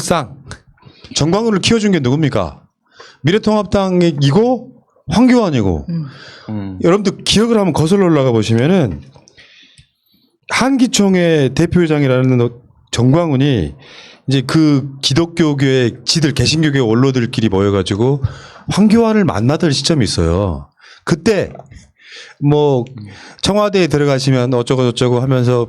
사실상 정광훈을 키워준 게 누굽니까? 미래통합당이고 황교안이고 여러분들 기억을 한번 거슬러 올라가 보시면은 한기총의 대표회장이라는 정광훈이 이제 그 기독교교회 지들 개신교계 원로들끼리 모여가지고 황교안을 만나던 시점이 있어요. 그때 뭐 청와대에 들어가시면 어쩌고 저쩌고 하면서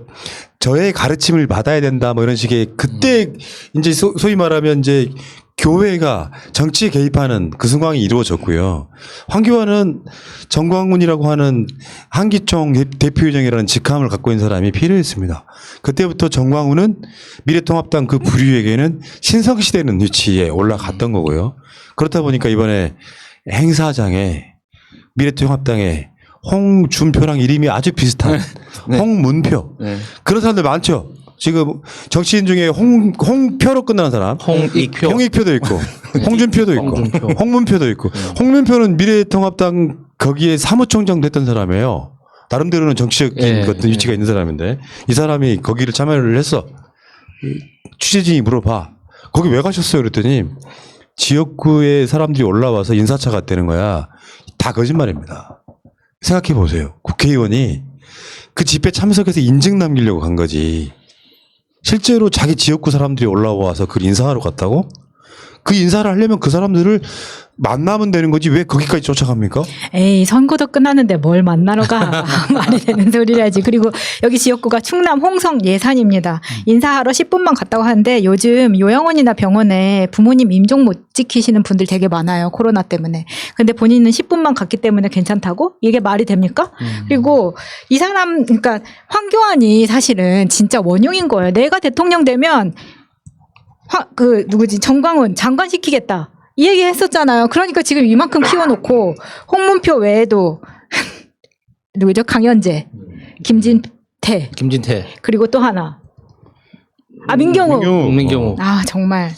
저의 가르침을 받아야 된다 뭐 이런 식의 그때 이제 소위 말하면 이제 교회가 정치에 개입하는 그 상황이 이루어졌고요. 황교안은 정광훈이라고 하는 한기총 대표회장이라는 직함을 갖고 있는 사람이 필요했습니다. 그때부터 정광훈은 미래통합당 그 부류에게는 신성시되는 위치에 올라갔던 거고요. 그렇다 보니까 이번에 행사장에 미래통합당에 홍준표랑 이름이 아주 비슷한 네. 홍문표 그런 사람들 많죠. 지금 정치인 중에 홍표로 끝나는 사람, 홍익표도 있고, 홍준표도 있고, 홍문표도 있고, 홍문표는 미래통합당 거기에 사무총장 됐던 사람이에요. 나름대로는 정치적인 어떤 위치가 있는 사람인데 이 사람이 거기를 참여를 했어. 취재진이 물어봐. 거기 왜 가셨어요? 그랬더니 지역구에 사람들이 올라와서 인사차가 되는 거야. 다 거짓말입니다. 생각해 보세요. 국회의원이 그 집회 참석해서 인증 남기려고 간 거지. 실제로 자기 지역구 사람들이 올라와서 그 인사하러 갔다고? 그 인사를 하려면 그 사람들을 만나면 되는 거지 왜 거기까지 쫓아갑니까? 에이 선거도 끝났는데 뭘 만나러 가. 말이 되는 소리라지. 그리고 여기 지역구가 충남 홍성 예산입니다. 인사하러 10분만 갔다고 하는데 요즘 요양원이나 병원에 부모님 임종 못 지키시는 분들 되게 많아요. 코로나 때문에. 근데 본인은 10분만 갔기 때문에 괜찮다고? 이게 말이 됩니까? 그리고 이 사람 그러니까 황교안이 사실은 진짜 원흉인 거예요. 내가 대통령 되면 누구지 정광훈 장관 시키겠다. 이 얘기 했었잖아요. 그러니까 지금 이만큼 키워놓고 홍문표 외에도 누구죠? 강현재, 김진태 그리고 또 하나 민경우. 아 정말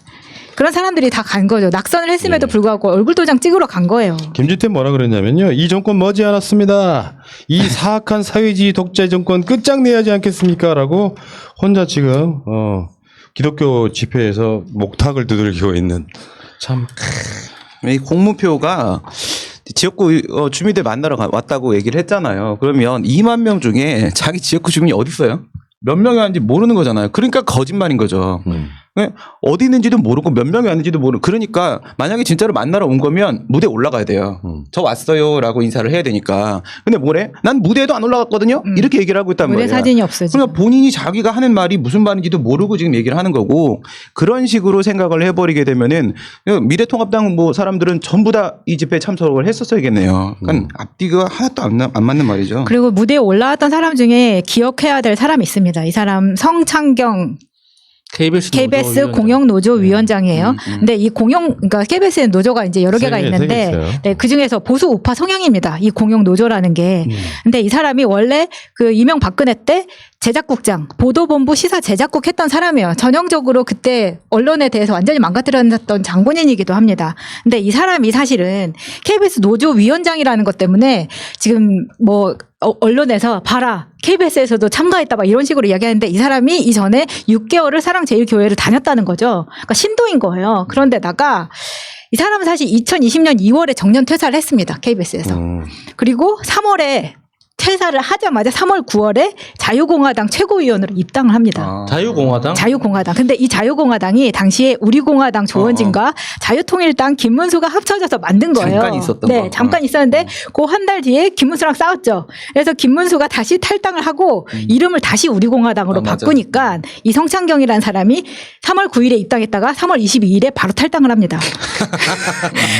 그런 사람들이 다 간 거죠. 낙선을 했음에도 불구하고 얼굴 도장 찍으러 간 거예요. 김진태 뭐라 그랬냐면요. 이 정권 머지않았습니다. 이 사악한 사회주의 독재 정권 끝장내야지 않겠습니까? 라고 혼자 지금 기독교 집회에서 목탁을 두들기고 있는 참. 이 홍문표가 지역구 주민들 만나러 왔다고 얘기를 했잖아요. 그러면 2만 명 중에 자기 지역구 주민이 어디 있어요? 몇 명이 왔는지 모르는 거잖아요. 그러니까 거짓말인 거죠. 어디 있는지도 모르고 몇 명이 왔는지도 모르고 그러니까 만약에 진짜로 만나러 온 거면 무대에 올라가야 돼요. 저 왔어요 라고 인사를 해야 되니까. 근데 뭐래? 난 무대에도 안 올라갔거든요. 이렇게 얘기를 하고 있단 말이야. 무대 사진이 없어. 그러니까 본인이 자기가 하는 말이 무슨 말인지도 모르고 지금 얘기를 하는 거고 그런 식으로 생각을 해버리게 되면은 미래통합당 뭐 사람들은 전부 다 이 집회에 참석을 했었어야겠네요. 그러니까 앞뒤가 하나도 안 맞는 말이죠. 그리고 무대에 올라왔던 사람 중에 기억해야 될 사람이 있습니다. 이 사람 성창경 KBS 공영노조 위원장이에요. 근데 이 그러니까 KBS의 노조가 이제 여러 개가 있는데, 네, 그 중에서 보수 우파 성향입니다. 이 공영노조라는 게. 근데 이 사람이 원래 그 이명박근혜 때 제작국장, 보도본부 시사 제작국 했던 사람이에요. 전형적으로 그때 언론에 대해서 완전히 망가뜨렸던 장본인이기도 합니다. 근데 이 사람이 사실은 KBS 노조 위원장이라는 것 때문에 지금 뭐 언론에서 봐라 KBS에서도 참가했다 막 이런 식으로 이야기하는데 이 사람이 이전에 6개월을 사랑제일교회를 다녔다는 거죠. 그러니까 신도인 거예요. 그런데다가 이 사람은 사실 2020년 2월에 정년 퇴사를 했습니다. KBS에서. 그리고 3월에 퇴사를 하자마자 3월 9월에 자유공화당 최고위원으로 입당을 합니다. 자유공화당? 자유공화당. 근데 이 자유공화당이 당시에 우리공화당 조원진과 자유통일당 김문수가 합쳐져서 만든 거예요. 잠깐 있었던 네, 거. 잠깐 있었는데 그 한 달 뒤에 김문수랑 싸웠죠. 그래서 김문수가 다시 탈당을 하고 이름을 다시 우리공화당으로 바꾸니까 이 성창경이라는 사람이 3월 9일에 입당했다가 3월 22일에 바로 탈당을 합니다.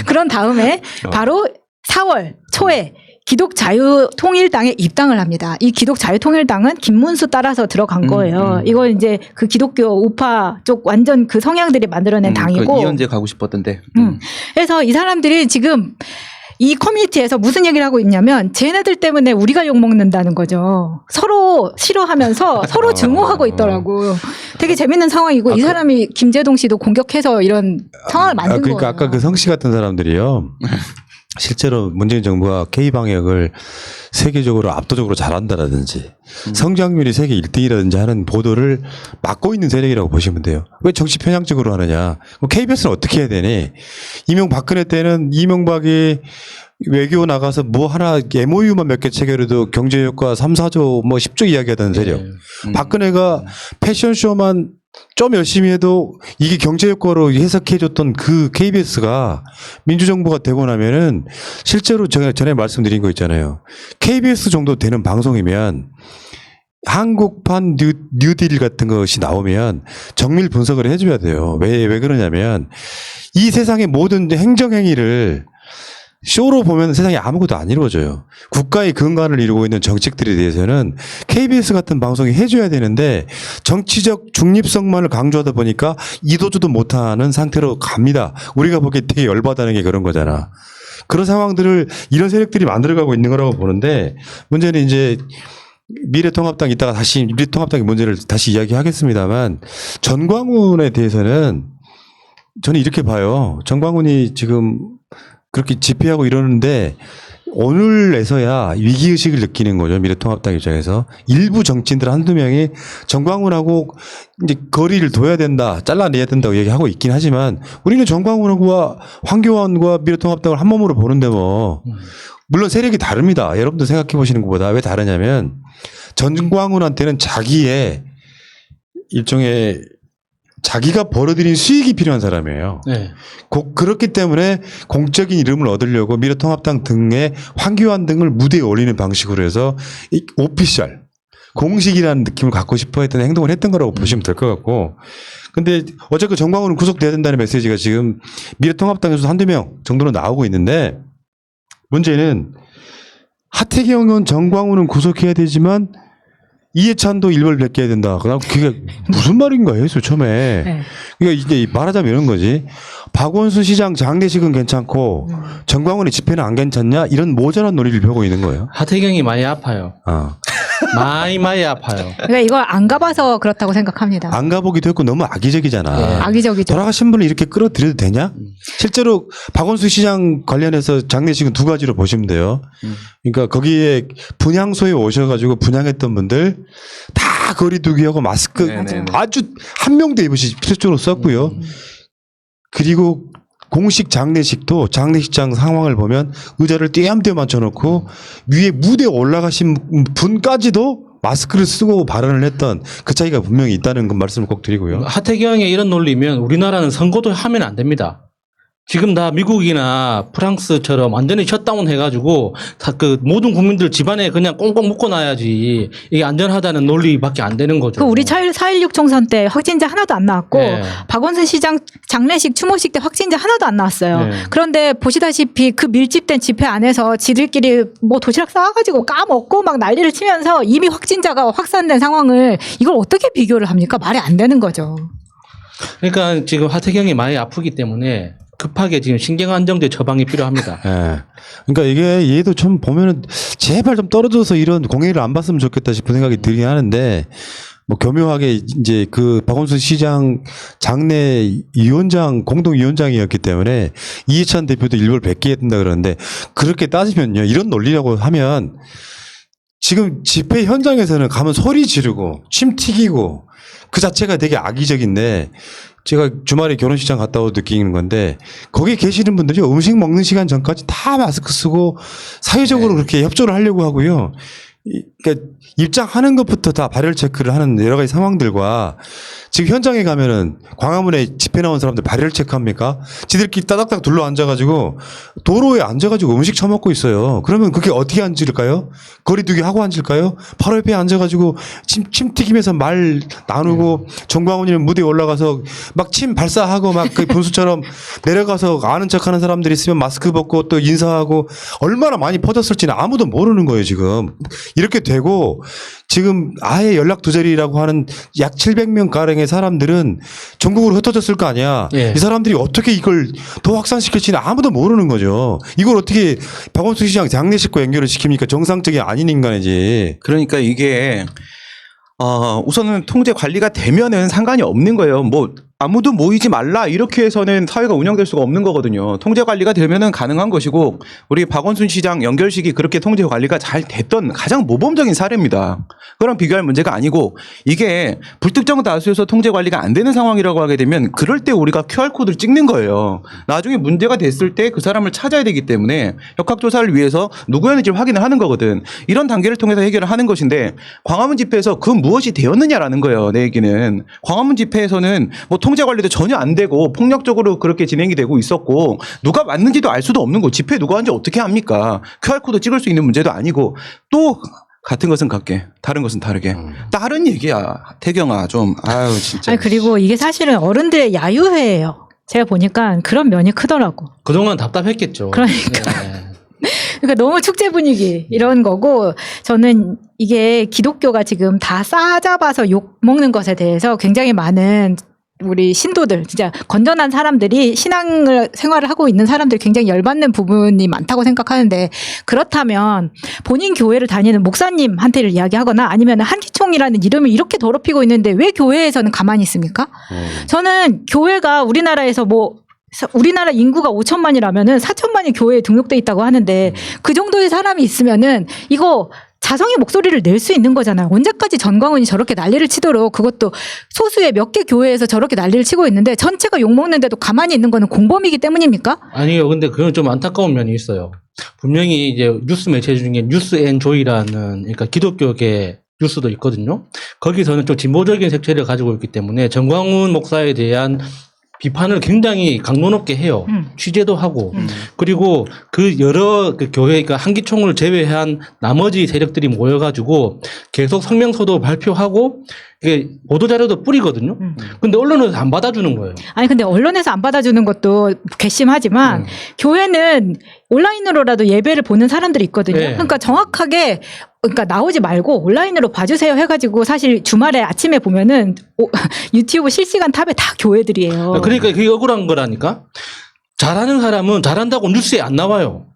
그런 다음에 바로 4월 초에 기독자유통일당에 입당을 합니다. 이 기독자유통일당은 김문수 따라서 들어간 거예요. 이거 이제 그 기독교 우파 쪽 완전 그 성향들이 만들어낸 당이고. 그 이현재 가고 싶었던데. 그래서 이 사람들이 지금 이 커뮤니티에서 무슨 얘기를 하고 있냐면 쟤네들 때문에 우리가 욕먹는다는 거죠. 서로 싫어하면서 서로 증오하고 있더라고요. 되게 재밌는 상황이고 이 사람이 김재동 씨도 공격해서 이런 상황을 만든 그러니까 거예요. 아까 그 성씨 같은 사람들이요. 실제로 문재인 정부가 K 방역을 세계적으로 압도적으로 잘한다라든지 성장률이 세계 1등이라든지 하는 보도를 막고 있는 세력이라고 보시면 돼요. 왜 정치 편향적으로 하느냐? KBS는 어떻게 해야 되니? 이명박근혜 때는 이명박이 외교 나가서 뭐 하나 MOU만 몇 개 체결해도 경제 효과 3, 4조 뭐 10조 이야기하던 세력. 박근혜가 패션쇼만 좀 열심히 해도 이게 경제 효과로 해석해줬던 그 KBS가 민주정부가 되고 나면은 실제로 제가 전에 말씀드린 거 있잖아요. KBS 정도 되는 방송이면 한국판 뉴딜 같은 것이 나오면 정밀 분석을 해줘야 돼요. 왜 그러냐면 이 세상의 모든 행정행위를 쇼로 보면 세상에 아무것도 안 이루어져요. 국가의 근간을 이루고 있는 정책들에 대해서는 KBS 같은 방송이 해줘야 되는데 정치적 중립성만을 강조하다 보니까 이도저도 못하는 상태로 갑니다. 우리가 보기에 되게 열받아하는 게 그런 거잖아. 그런 상황들을 이런 세력들이 만들어가고 있는 거라고 보는데 문제는 이제 미래통합당 이따가 다시 미래통합당의 문제를 다시 이야기하겠습니다만 전광훈에 대해서는 저는 이렇게 봐요. 전광훈이 지금 그렇게 집회하고 이러는데 오늘에서야 위기의식을 느끼는 거죠. 미래통합당 입장에서. 일부 정치인들 한두 명이 정광훈하고 이제 거리를 둬야 된다, 잘라내야 된다고 얘기하고 있긴 하지만 우리는 정광훈과 황교안과 미래통합당을 한 몸으로 보는데 뭐. 물론 세력이 다릅니다. 여러분들 생각해 보시는 것보다 왜 다르냐면 전광훈한테는 자기의 일종의 자기가 벌어들인 수익이 필요한 사람이에요. 네. 그렇기 때문에 공적인 이름을 얻으려고 미래통합당 등의 황교안 등을 무대에 올리는 방식으로 해서 이 오피셜 공식이라는 느낌을 갖고 싶어 했던 행동을 했던 거라고 보시면 될 것 같고 근데 어쨌든 정광훈은 구속돼야 된다는 메시지가 지금 미래통합당에서 한두 명 정도는 나오고 있는데 문제는 하태경은 정광훈은 구속해야 되지만 이해찬도 일벌 뵙게 해야 된다. 그게 무슨 말인가 해서 처음에. 네. 그러니까 이제 말하자면 이런 거지. 박원순 시장 장례식은 괜찮고 정광훈의 집회는 안 괜찮냐? 이런 모자란 논리를 펴고 있는 거예요. 하태경이 많이 아파요. 많이 아파요. 그러니까 이걸 안 가봐서 그렇다고 생각합니다. 안 가보기도 했고 너무 악의적이잖아. 네. 악의적이죠. 돌아가신 분을 이렇게 끌어들여도 되냐? 실제로 박원순 시장 관련해서 장례식은 두 가지로 보시면 돼요. 그러니까 거기에 분향소에 오셔가지고 분향했던 분들 다 거리두기하고 마스크 네네네. 아주 한 명도 입으시 필수적으로 썼고요. 그리고 공식 장례식도 장례식장 상황을 보면 의자를 띄엄띄엄 앉혀놓고 위에 무대에 올라가신 분까지도 마스크를 쓰고 발언을 했던 그 차이가 분명히 있다는 그 말씀을 꼭 드리고요. 하태경의 이런 논리면 우리나라는 선거도 하면 안 됩니다. 지금 다 미국이나 프랑스처럼 완전히 셧다운 해가지고 다 그 모든 국민들 집안에 그냥 꽁꽁 묶어놔야지 이게 안전하다는 논리밖에 안 되는 거죠. 그 우리 4.16 총선 때 확진자 하나도 안 나왔고 네. 박원순 시장 장례식 추모식 때 확진자 하나도 안 나왔어요. 네. 그런데 보시다시피 그 밀집된 집회 안에서 지들끼리 뭐 도시락 싸가지고 까먹고 막 난리를 치면서 이미 확진자가 확산된 상황을 이걸 어떻게 비교를 합니까? 말이 안 되는 거죠. 그러니까 지금 하태경이 많이 아프기 때문에 급하게 지금 신경안정제 처방이 필요합니다. 예. 그러니까 이게 얘도 좀 보면은 제발 좀 떨어져서 이런 공해를 안 봤으면 좋겠다 싶은 생각이 들긴 하는데 뭐 교묘하게 이제 그 박원순 시장 장례 위원장 공동위원장이었기 때문에 이해찬 대표도 일벌 100개 해야 된다 그러는데 그렇게 따지면요 이런 논리라고 하면 지금 집회 현장에서는 가면 소리 지르고 침 튀기고 그 자체가 되게 악의적인데 제가 주말에 결혼식장 갔다 오고 느끼는 건데 거기 계시는 분들이 음식 먹는 시간 전까지 다 마스크 쓰고 사회적으로 그렇게 협조를 하려고 하고요. 그러니까 입장하는 것부터 다 발열 체크를 하는 여러 가지 상황들과 지금 현장에 가면은 광화문에 집회 나온 사람들 발열 체크합니까? 지들끼리 따닥따닥 둘러 앉아가지고 도로에 앉아가지고 음식 처먹고 있어요. 그러면 그게 어떻게 앉을까요? 거리두기 하고 앉을까요? 바로 옆에 앉아가지고 침 튀기면서 말 나누고 정광훈이는 무대에 올라가서 막 침 발사하고 막 그 분수처럼 내려가서 아는 척하는 사람들이 있으면 마스크 벗고 또 인사하고 얼마나 많이 퍼졌을지는 아무도 모르는 거예요 지금. 이렇게 되고 지금 아예 연락 두절이라고 하는 약 700명 가량의 사람들은 전국으로 흩어졌을 거 아니야. 예. 이 사람들이 어떻게 이걸 더 확산시킬지는 아무도 모르는 거죠. 이걸 어떻게 박원순 시장 장례식과 연결을 시킵니까? 정상적이 아닌 인간이지. 그러니까 이게 우선은 통제 관리가 되면은 상관이 없는 거예요. 뭐 아무도 모이지 말라 이렇게 해서는 사회가 운영될 수가 없는 거거든요. 통제 관리가 되면은 가능한 것이고 우리 박원순 시장 연결식이 그렇게 통제 관리가 잘 됐던 가장 모범적인 사례입니다. 그랑 비교할 문제가 아니고 이게 불특정 다수에서 통제 관리가 안 되는 상황이라고 하게 되면 그럴 때 우리가 QR코드를 찍는 거예요. 나중에 문제가 됐을 때 그 사람을 찾아야 되기 때문에 역학조사를 위해서 누구였는지 확인을 하는 거거든. 이런 단계를 통해서 해결을 하는 것인데 광화문 집회에서 그 무엇이 되었느냐라는 거예요. 내 얘기는. 광화문 집회에서는 뭐 통제 관리도 전혀 안 되고 폭력적으로 그렇게 진행이 되고 있었고 누가 맞는지도 알 수도 없는 거. 집회 누가 하는지 어떻게 합니까? QR코드 찍을 수 있는 문제도 아니고 또 같은 것은 같게 다른 것은 다르게 다른 얘기야. 태경아 좀 아유 진짜. 아니, 그리고 이게 사실은 어른들의 야유회예요. 제가 보니까 그런 면이 크더라고. 그동안 답답했겠죠. 그러니까. 네. 그러니까 너무 축제 분위기 이런 거고 저는 이게 기독교가 지금 다 싸잡아서 욕 먹는 것에 대해서 굉장히 많은 우리 신도들 진짜 건전한 사람들이 신앙을 생활을 하고 있는 사람들이 굉장히 열받는 부분이 많다고 생각하는데 그렇다면 본인 교회를 다니는 목사님한테를 이야기하거나 아니면 한기총이라는 이름을 이렇게 더럽히고 있는데 왜 교회에서는 가만히 있습니까? 저는 교회가 우리나라에서 우리나라 인구가 5천만이라면은 4천만이 교회에 등록돼 있다고 하는데 그 정도의 사람이 있으면은 이거 자성의 목소리를 낼 수 있는 거잖아요. 언제까지 전광훈이 저렇게 난리를 치도록 그것도 소수의 몇 개 교회에서 저렇게 난리를 치고 있는데 전체가 욕먹는데도 가만히 있는 거는 공범이기 때문입니까? 아니요. 근데 그건 좀 안타까운 면이 있어요. 분명히 이제 뉴스 매체 중에 뉴스앤조이라는 그러니까 기독교계 뉴스도 있거든요. 거기서는 좀 진보적인 색채를 가지고 있기 때문에 전광훈 목사에 대한 비판을 굉장히 강도 높게 해요. 취재도 하고. 그리고 그 여러 그 교회, 그러니까 한기총을 제외한 나머지 세력들이 모여가지고 계속 성명서도 발표하고 이게 보도자료도 뿌리거든요. 근데 언론에서 안 받아주는 거예요. 아니 근데 언론에서 안 받아주는 것도 괘씸하지만 교회는 온라인으로라도 예배를 보는 사람들이 있거든요. 네. 그러니까 정확하게 그러니까 나오지 말고 온라인으로 봐주세요 해가지고 사실 주말에 아침에 보면은 유튜브 실시간 탑에 다 교회들이에요. 그러니까 그게 억울한 거라니까. 잘하는 사람은 잘한다고 뉴스에 안 나와요.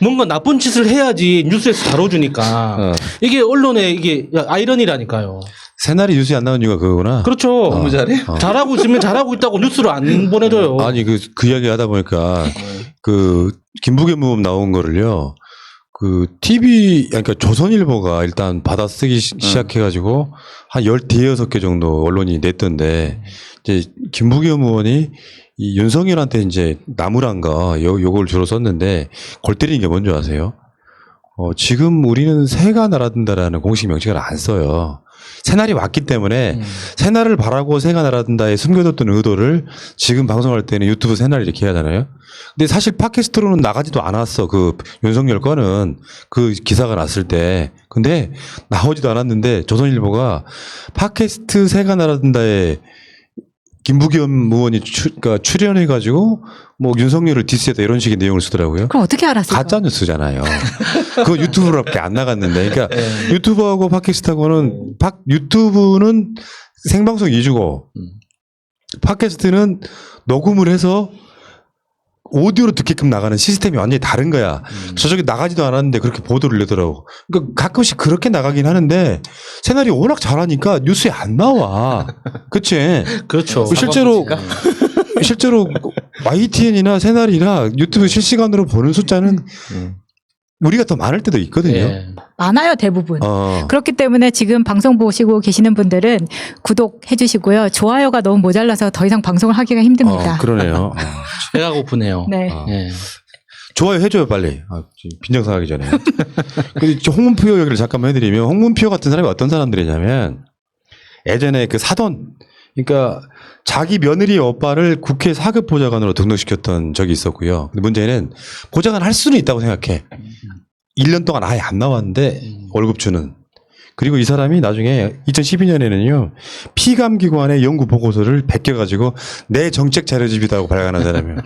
뭔가 나쁜 짓을 해야지 뉴스에서 다뤄주니까. 이게 언론의 이게 아이러니라니까요. 새날이 뉴스에 안 나온 이유가 그거구나. 그렇죠. 너무 잘해. 잘하고 있으면 잘하고 있다고 뉴스로 안 보내줘요. 아니 그 이야기 하다 보니까 그 김부겸 무법 나온 거를요. 그 TV 그러니까 조선일보가 일단 받아쓰기 시작해가지고 한 15개 정도 언론이 냈던데 이제 김부겸 의원이 이 윤석열한테 이제 나무란가 요걸 주로 썼는데 골 때리는 게 뭔지 아세요? 지금 우리는 새가 날아든다라는 공식 명칭을 안 써요. 새날이 왔기 때문에 새날을 바라고 새가 날아든다에 숨겨뒀던 의도를 지금 방송할 때는 유튜브 새날 이렇게 해야 하잖아요. 근데 사실 팟캐스트로는 나가지도 않았어. 그 윤석열 거는 그 기사가 났을 때. 근데 나오지도 않았는데 조선일보가 팟캐스트 새가 날아든다에 김부겸 의원이 그러니까 출연해가지고 뭐 윤석열을 디스했다 이런 식의 내용을 쓰더라고요. 그럼 어떻게 알았어요? 가짜 뉴스잖아요. 그거 유튜브로밖에 안 나갔는데, 그러니까 유튜브하고 팟캐스트하고는 유튜브는 생방송 위주고 팟캐스트는 녹음을 해서 오디오로 듣게끔 나가는 시스템이 완전히 다른 거야. 저쪽에 나가지도 않았는데 그렇게 보도를 내더라고. 그러니까 가끔씩 그렇게 나가긴 하는데 새날이 워낙 잘하니까 뉴스에 안 나와. 그치? 그렇죠. 실제로 YTN이나 새날이나 유튜브 실시간으로 보는 숫자는 우리가 더 많을 때도 있거든요. 예. 많아요 대부분. 그렇기 때문에 지금 방송 보시고 계시는 분들은 구독해 주시고요. 좋아요가 너무 모자라서 더 이상 방송을 하기가 힘듭니다. 그러네요. 배가 고프네요. 네. 예. 좋아요 해줘요 빨리. 빈정상하기 전에. 근데 홍문표 얘기를 잠깐만 해드리면 홍문표 같은 사람이 어떤 사람들이냐면 예전에 그 사돈 그러니까 자기 며느리 오빠를 국회 사급 보좌관으로 등록시켰던 적이 있었고요. 근데 문제는 보좌관 할 수는 있다고 생각해. 1년 동안 아예 안 나왔는데 월급 주는. 그리고 이 사람이 나중에 2012년에는요 피감기관의 연구 보고서를 베껴가지고 내 정책 자료집이라고 발간한 사람이에요.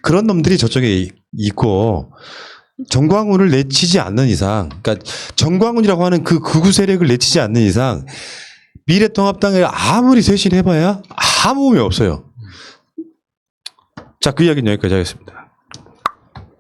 그런 놈들이 저쪽에 있고 정광훈을 내치지 않는 이상, 그러니까 정광훈이라고 하는 그 극우 세력을 내치지 않는 이상 미래통합당에 아무리 쇄신해봐야 아무 의미 없어요. 자, 그 이야기는 여기까지 하겠습니다.